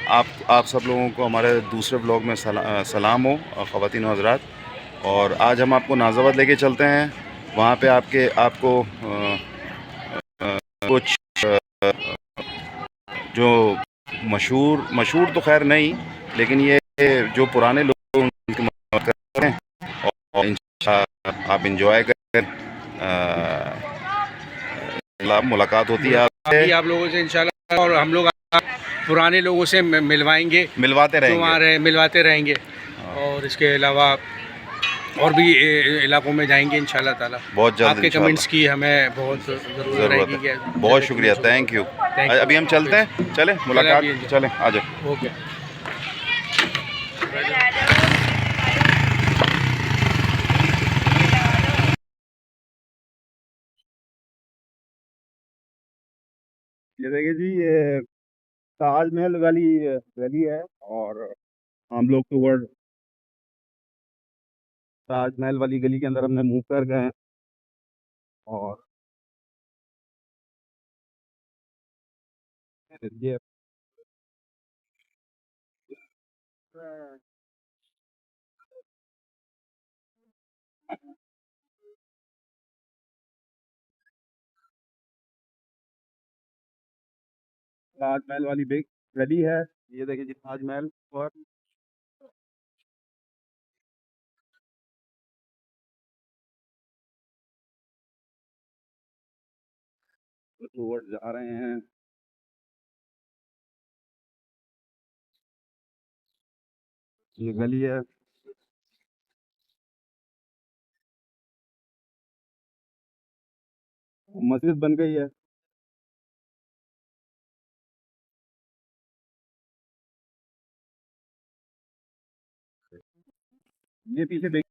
आप सब लोगों को हमारे दूसरे ब्लॉग में सलाम हो ख़वातीन व हज़रात। और आज हम आपको नाज़ाबाद लेके चलते हैं। वहाँ पे आपको कुछ जो मशहूर मशहूर तो खैर नहीं, लेकिन ये जो पुराने लोग उनकी मदद करते हैं और इंशाअल्लाह आप इंजॉय करें। मुलाकात होती है अभी आपसे, आप लोगों से इंशाल्लाह, और हम लोग पुराने लोगों से मिलवाएंगे, मिलवाते जो रहेंगे। वहाँ मिलवाते रहेंगे। और इसके अलावा और भी इलाकों में जाएंगे इंशाल्लाह ताला। बहुत जल्द आपके इंशाल्लाह। कमेंट्स की हमें बहुत ज़रूरत ज़रूरत रहेगी। है। बहुत शुक्रिया, थैंक यू। अभी हम चलते हैं, चलें मुलाकात, चलें आ जाओ। ओके। ये देखिए जी, ये ताजमहल वाली वैली है और हम लोग तो वर्ड ताजमहल वाली गली के अंदर हमने मूव कर गए हैं। और ये ताजमहल वाली बिग वैली है। ये देखिए जी ताजमहल। और टूवर्ड जा रहे हैं। ये गली है। मस्जिद बन गई है। ये पीछे देख,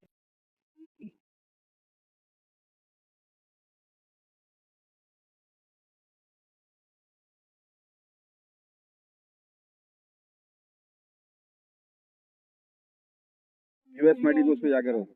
यूएस मेडिको उस पे जाकर हो।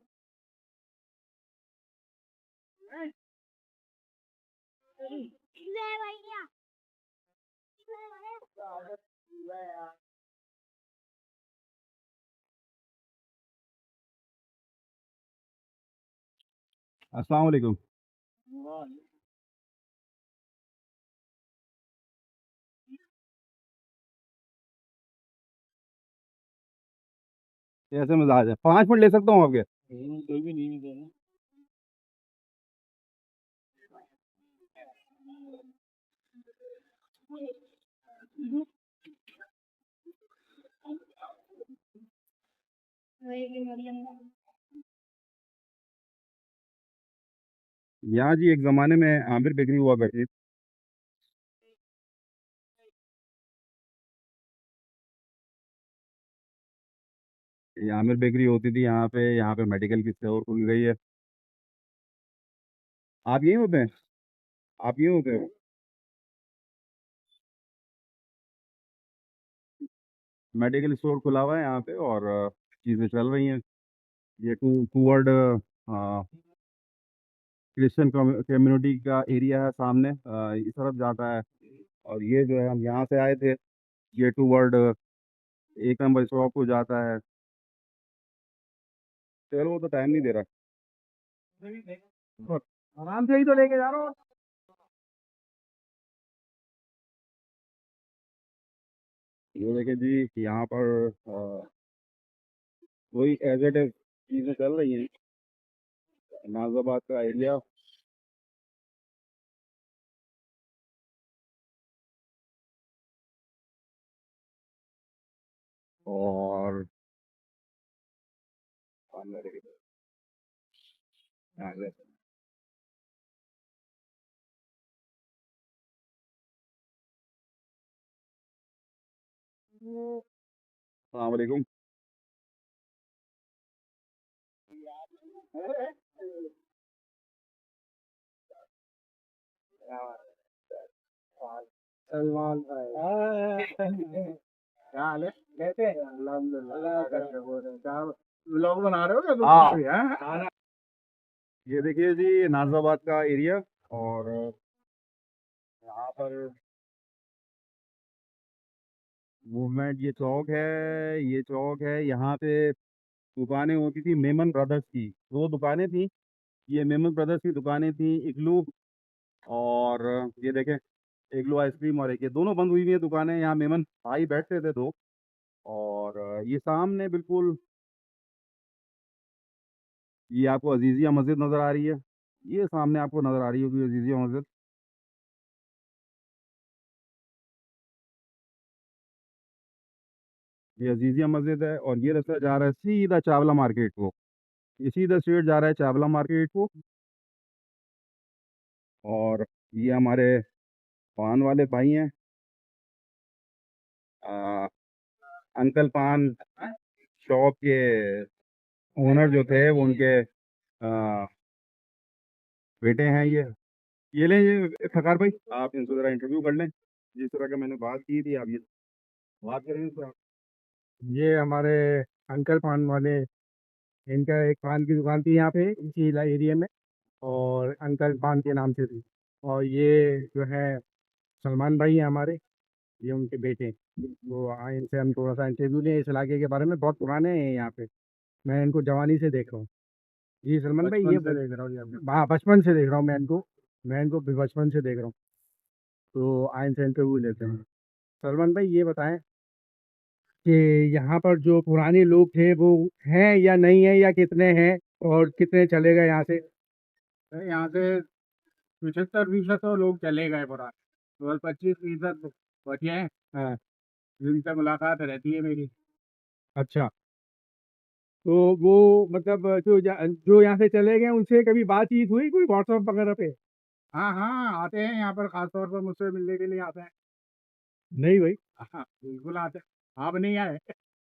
अस्सलाम वालेकुम। कैसे मिजाज है? 5 मिनट ले सकता हूँ आपके? कोई भी नहीं है। यहाँ जी एक ज़माने में आमिर बेकरी हुआ करती थी। ये आमिर बेकरी होती थी यहाँ पे मेडिकल की स्टोर खुल गई है। आप यहीं होते हैं? आप यहीं होते हैं? मेडिकल स्टोर खुला हुआ है यहाँ पे और चीज़ें चल रही हैं। ये टूवर्ड क्रिश्चियन कम्युनिटी का एरिया है सामने, इस तरफ जाता है। और ये जो है हम यहाँ से आए थे, ये टूवर्ड 1 नंबर शॉप को जाता है। चलो वो तो टाइम नहीं दे रहा। आराम से ही तो लेके जा रहा हूँ। ये देखिए जी यहाँ पर वही एज इट इज चीज़ें चल रही हैं। नाज़ाबाद का एरिया। और अस्सलाम वालेकुम। सलमान भाई क्या हाल है? कैसे हैं? अल्हम्दुलिल्लाह। क्या व्लॉग बना रहे हो क्या? हाँ। ये देखिए जी नाज़ाबाद का एरिया। और यहाँ पर मूवमेंट, ये चौक है, ये चौक है। यहाँ पे दुकानें होती थी मेमन ब्रदर्स की, दो दुकानें थी। ये मेमन ब्रदर्स की दुकानें थी, इग्लू और ये देखें, इग्लू आइसक्रीम, और एक ये दोनों बंद हुई हुई है दुकानें। यहाँ मेमन भाई बैठते थे दो। और ये सामने बिल्कुल, ये आपको अजीज़िया मस्जिद नज़र आ रही है। ये सामने आपको नज़र आ रही होगी अजीज़िया मस्जिद। ये अजीज़िया मस्जिद है, और ये रास्ता जा रहा है सीधा चावला मार्केट को। ये सीधा स्ट्रेट जा रहा है चावला मार्केट को। और ये हमारे पान वाले भाई हैं, आ, अंकल पान शॉप के ओनर जो थे वो उनके आ, बेटे हैं ये लें, ये फकार भाई, आप इनसे ज़रा इंटरव्यू कर लें। जिस तरह का मैंने बात की थी, आप ये बात करें इनसे आप। ये हमारे अंकल पान वाले, इनका एक पान की दुकान थी यहाँ पे इसी एरिया में, और अंकल पान के नाम से थी। और ये जो है सलमान भाई हैं हमारे, ये उनके बेटे हैं। वो आए, इनसे हम थोड़ा सा इंटरव्यू लें इस इलाके के बारे में। बहुत पुराने हैं यहाँ पे, मैं इनको जवानी से देख रहा हूँ। जी सलमान भाई, बचपन ये से देख रहा हूँ जी। हाँ बचपन से देख रहा हूँ मैं इनको भी बचपन से देख रहा हूँ। तो आए इनसे इंटरव्यू लेते हैं। सलमान भाई ये बताएं कि यहाँ पर जो पुराने लोग थे वो हैं या नहीं है, या कितने हैं और कितने चले गए यहाँ से? यहाँ से 75% तो लोग चले गए पुराने, केवल 25% बचे हैं। हाँ। जिनसे मुलाकात रहती है मेरी। अच्छा, तो वो मतलब जो यहाँ से चले गए उनसे कभी बातचीत हुई कोई व्हाट्सएप वगैरह पे? हाँ हाँ, आते हैं यहाँ पर, खास तौर पर मुझसे मिलने के लिए आते हैं। नहीं भाई। हाँ बिल्कुल आते हैं। आप नहीं आए?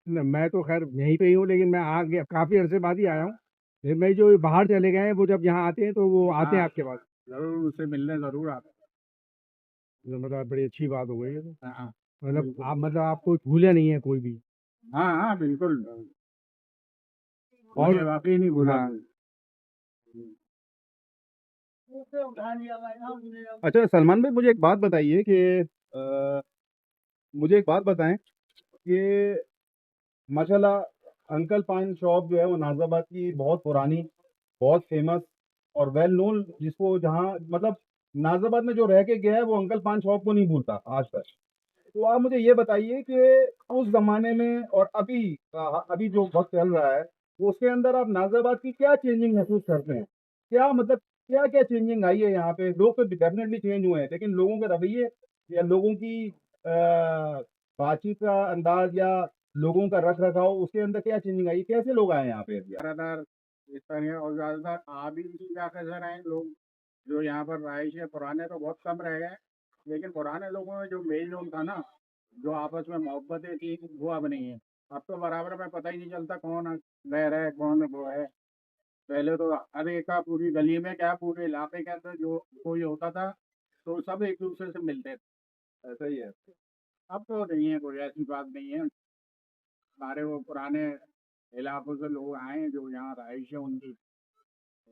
न, मैं तो खैर यहीं पे ही हूँ, लेकिन मैं आ गया काफ़ी अरसे बाद ही आया हूँ। लेकिन मैं जो बाहर चले गए हैं वो जब यहाँ आते हैं तो वो आते हैं हाँ आपके पास। जरूर, मुझसे मिलने जरूर आते तो मतलब बड़ी अच्छी बात हो गई है। तो हैं। हाँ मतलब बिल्कुल। आप, मतलब आपको भूले नहीं है कोई भी? हाँ हाँ बिल्कुल, और मुझे वाकई नहीं भूला हाँ। कोई। अच्छा सलमान भाई, मुझे एक बात बताइए कि मुझे एक बात बताएं कि माशाल्लाह, अंकल पान शॉप जो है वो नाजाबाद की बहुत पुरानी, बहुत फेमस और वेल नोन, जिसको जहाँ मतलब नाजाबाद में जो रह के गया है वो अंकल पान शॉप को नहीं भूलता आज तक। तो आप मुझे ये बताइए कि उस जमाने में और अभी जो वक्त चल रहा है, वो उसके अंदर आप नाजिराबाद की क्या चेंजिंग महसूस करते हैं? क्या मतलब, क्या क्या चेंजिंग आई है यहाँ पे? लोग तो डेफिनेटली चेंज हुए हैं, लेकिन लोगों के रवैये या लोगों की बातचीत का अंदाज या लोगों का रख रखाव, उसके अंदर क्या चेंजिंग आई है? कैसे लोग आए हैं यहाँ पे? ज्यादातर इस तरह, और ज्यादातर आ भी इसी इलाके से रहे हैं लोग। जो यहाँ पर रहायश है, पुराने तो बहुत कम रह गए, लेकिन पुराने लोगों में जो मेल जोल था ना, जो आपस में मोहब्बतें थी, वो अब नहीं है। अब तो बराबर में पता ही नहीं चलता कौन रह रहा है कौन वो है। पहले तो हर एक का पूरी गली में, क्या पूरे इलाके के अंदर जो कोई होता था तो सब एक दूसरे से मिलते थे। ऐसा ही है। अब तो नहीं है, कोई ऐसी बात नहीं है। सारे वो पुराने इलाकों से लोग आए हैं जो यहाँ रहायश है उनकी।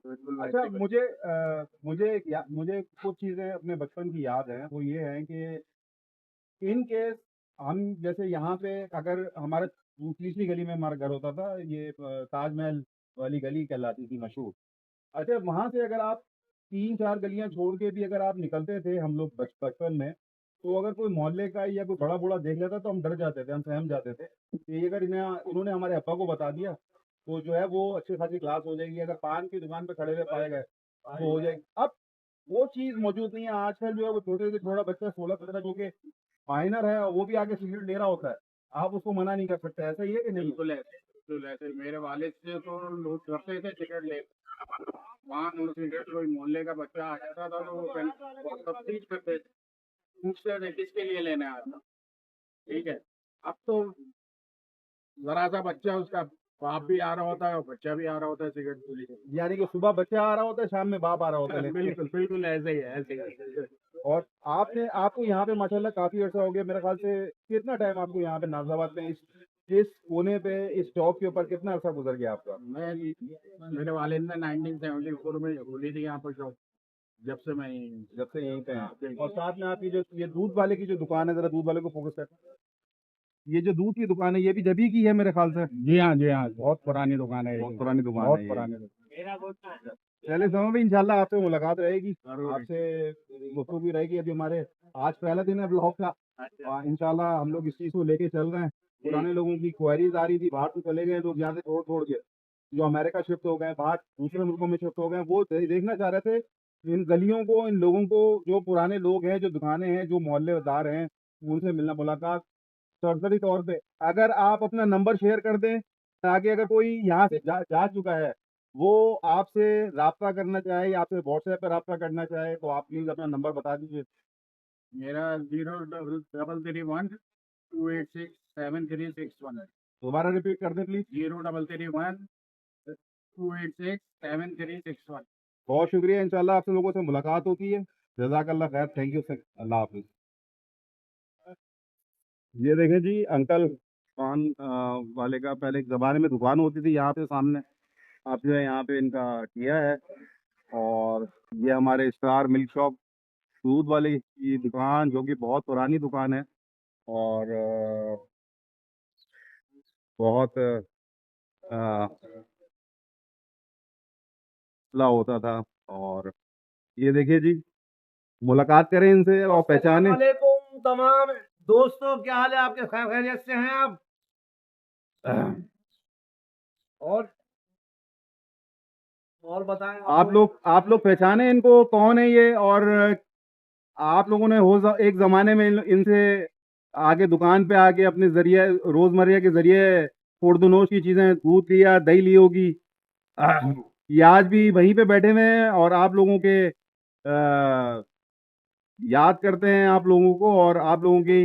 तो बिल्कुल अच्छा, वैसे ही। मुझे कुछ चीज़ें अपने बचपन की याद है, वो ये है कि इन केस हम जैसे यहाँ पे, अगर हमारे तीसरी गली में हमारा घर होता था, ये ताजमहल वाली गली कहलाती थी मशहूर। अच्छा, वहाँ से अगर आप 3-4 गलियाँ छोड़ के भी अगर आप निकलते थे, हम लोग बचपन में, तो अगर कोई मोहल्ले का या कोई बड़ा बूढ़ा देख लेता तो हम डर जाते थे, हम सहम जाते थे कि अगर इन्होंने हमारे अब्बा को बता दिया तो जो है वो अच्छी खासी क्लास हो जाएगी। अगर पान की दुकान पे खड़े हुए पाए गए तो हो जाएगी। अब वो चीज़ मौजूद नहीं है। आजकल जो है वो छोटे से छोटा बच्चा 16-17 जो कि माइनर है, वो भी आगे सिगरेट ले रहा होता है। आप उसको मना नहीं कर सकते। ऐसा ही है कि नहीं? बिल्कुल ऐसे मेरे वालिद से तो लोग डरते थे सिगरेट ले। पान और सिगरेट कोई मोहल्ले का बच्चा आ जाता था तो वो तफ्तीश करते थे, पूछते थे किसके लिए लेने आया था। ठीक है। अब तो जरा सा बच्चा, उसका बाप भी आ रहा होता है और बच्चा भी आ रहा होता है सिगरेट पीने के लिए। यानी कि सुबह बच्चा आ रहा होता है, शाम में बाप आ रहा होता है। बिल्कुल बिल्कुल ऐसे ही है, ऐसे ही है। और आपको यहाँ पे माशाल्लाह काफी अर्सा हो गया मेरे ख्याल से। कितना टाइम आपको यहाँ पे नाजिराबाद में इस कोने पे, इस चौक के ऊपर कितना अर्सा गुजर गया आपका? मेरे वालिद ने 1974 में खोली थी यहाँ पर शॉप। जब से यहीं पे हैं। और साथ में आपकी जो ये दूध वाले की जो दुकान है, जरा दूध वाले को फोकस करते हैं। ये जो दूध की दुकान है ये भी जबी की है मेरे ख्याल से। जी हाँ, बहुत पुरानी दुकान है ये। बहुत पुरानी दुकान बहुत है ये। पुरानी दुकान। चले समय भी इंशाल्लाह आपसे मुलाकात रहेगी, आपसे गुफ्तगू भी रहेगी। अभी हमारे आज पहला दिन है ब्लॉग का, इंशाल्लाह हम लोग इस चीज़ को लेके चल रहे हैं। पुराने लोगों की क्वेरीज आ रही थी, बाहर तो चले गए लोग यहाँ से छोड़ के, जो अमेरिका शिफ्ट हो गए, बाहर दूसरे मुल्कों में शिफ्ट हो गए, वो देखना चाह रहे थे इन गलियों को, इन लोगों को, जो पुराने लोग हैं, जो दुकानें हैं, जो मोहल्लेदार हैं, उनसे मिलना मुलाकात सरसरी तौर पे। अगर आप अपना नंबर शेयर कर दें ताकि अगर कोई यहाँ से जा चुका है, वो आपसे राब्ता करना चाहे या आपसे व्हाट्सएप पर राब्ता करना चाहे, तो आप प्लीज़ अपना नंबर बता दीजिए। मेरा 03312867361 है। दोबारा रिपीट कर दें प्लीज़। 03312867361। बहुत शुक्रिया, इंशाल्लाह आपसे लोगों से मुलाकात होती है। जज़ाकल्लाह खैर, थैंक यू सर, अल्लाह हाफिज़। ये देखें जी, अंकल पान वाले का पहले एक ज़माने में दुकान होती थी यहाँ पे सामने, अब जो है यहाँ पे इनका किया है। और ये हमारे स्टार मिल्क शॉप दूध वाली की दुकान, जो कि बहुत पुरानी दुकान है और बहुत मसला होता था। और ये देखिए जी, मुलाकात करें इनसे और पहचाने। वालेकुम तमाम दोस्तों, क्या हाल है आपके? खैरियत से हैं आप? और बताएं आप लोग पहचाने इनको, कौन है ये? और आप लोगों ने एक ज़माने में इनसे आगे दुकान पे आके अपने ज़रिए रोज़मर्रा के ज़रिए खुर्द-नोश की चीज़ें, दूध लिया, दही ली होगी। ये आज भी वहीं पे बैठे हुए हैं और आप लोगों के याद करते हैं आप लोगों को, और आप लोगों की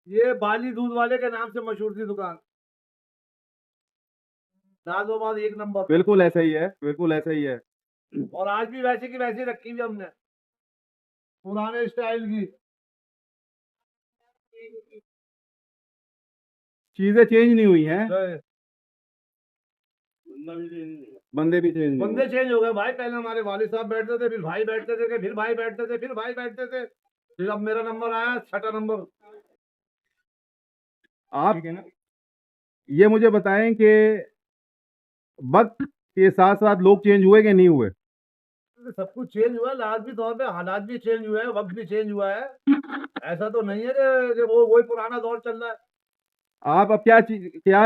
ये बाली दूध वाले के नाम से मशहूर थी दुकान, नाजोबाद 1 नंबर। बिल्कुल ऐसा ही है, बिल्कुल ऐसा ही है। और आज भी वैसे की वैसी रखी हुई हमने, पुराने स्टाइल की। चीज़ें चेंज नहीं हुई हैं, बंदे भी चेंज नहीं हुए। बंदे चेंज हो गए भाई। पहले हमारे वालिद साहब बैठते थे, फिर भाई बैठते थे, फिर भाई बैठते थे, फिर भाई बैठते थे, फिर अब मेरा नंबर आया, 6ठा नंबर। आप ये मुझे बताएं कि वक्त के साथ साथ लोग चेंज हुए कि नहीं हुए? सब कुछ चेंज हुआ है, लाजमी तौर पे हालात भी चेंज हुए हैं, वक्त भी चेंज हुआ है। ऐसा तो नहीं है कि वो वही पुराना दौर चल रहा है। आप अब क्या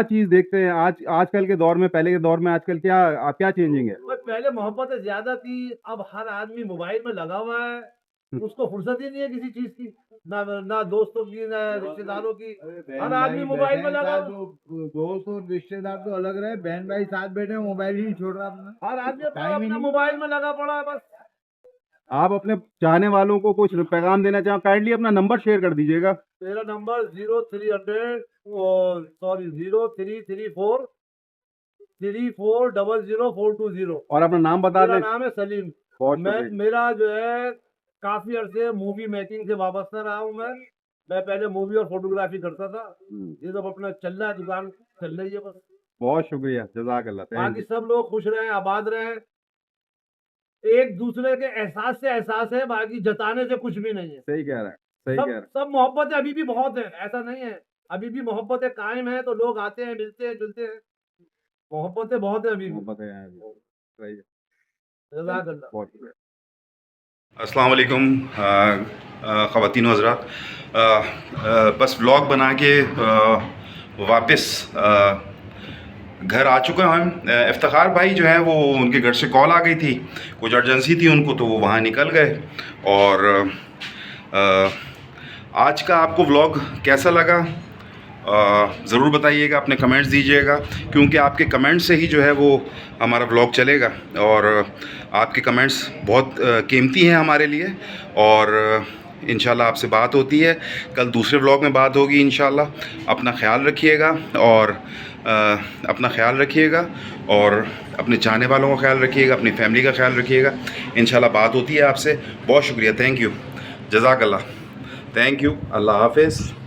चीज़ देखते हैं आजकल के दौर में, पहले के दौर में आजकल क्या चेंजिंग है? पहले मोहब्बतें ज्यादा थी, अब हर आदमी मोबाइल में लगा हुआ है, उसको फुर्सत ही नहीं है किसी चीज की, ना दोस्तों की, ना रिश्तेदारों की। हर आदमी मोबाइल में लगा हुआ है। दोस्त और रिश्तेदार तो अलग रहे, बहन भाई साथ बैठे, मोबाइल ही नहीं छोड़ रहा अपना। हर आदमी टाइम ही अपना नहीं। मोबाइल में लगा पड़ा है बस। आप अपने चाहने वालों को कुछ पैगाम देना चाहो, काइंडली अपना नंबर शेयर कर दीजिएगा। मेरा नंबर 0334 34000420। और अपना नाम बता मेरा दें। नाम है सलीम। बहुत मेरा जो है काफी अरसे मूवी मेकिंग से वाबस्ता रहा हूँ। मैं पहले मूवी और फोटोग्राफी करता था। ये सब अपना चल रहा है, दुकान चल रही है बस। बहुत शुक्रिया, जज़ाकल्लाह, थैंक बाकी यू। सब लोग खुश रहें, आबाद रहें। एक दूसरे के एहसास से एहसास है, बाकी जताने से कुछ भी नहीं है। सही कह रहा है, सही कह रहा है। सब मोहब्बतें अभी भी बहुत है, ऐसा नहीं है। अभी भी मोहब्बतें कायम है, तो लोग आते हैं, मिलते हैं, जुलते हैं। मोहब्बतें बहुत है अभी भी। मोहब्बतें हैं अभी। सही है, जज़ाकल्लाह। बहुत शुक्रिया। अस्सलाम वालेकुम ख़वातीन व हज़रात। बस व्लॉग बना के वापस घर आ चुका हूँ। इफ्तिखार भाई जो है वो, उनके घर से कॉल आ गई थी, कुछ अर्जेंसी थी उनको, तो वो वहाँ निकल गए। और आज का आपको व्लॉग कैसा लगा ज़रूर बताइएगा, अपने कमेंट्स दीजिएगा, क्योंकि आपके कमेंट्स से ही जो है वो हमारा व्लॉग चलेगा। और आपके कमेंट्स बहुत कीमती हैं हमारे लिए। और इंशाल्लाह आपसे बात होती है, कल दूसरे व्लॉग में बात होगी इंशाल्लाह। अपना ख्याल रखिएगा और और अपने चाहने वालों का ख्याल रखिएगा, अपनी फैमिली का ख्याल रखिएगा। इंशाल्लाह बात होती है आपसे। बहुत शुक्रिया, थैंक यू, जज़ाकल्लाह, थैंक यू, अल्लाह हाफ़िज़।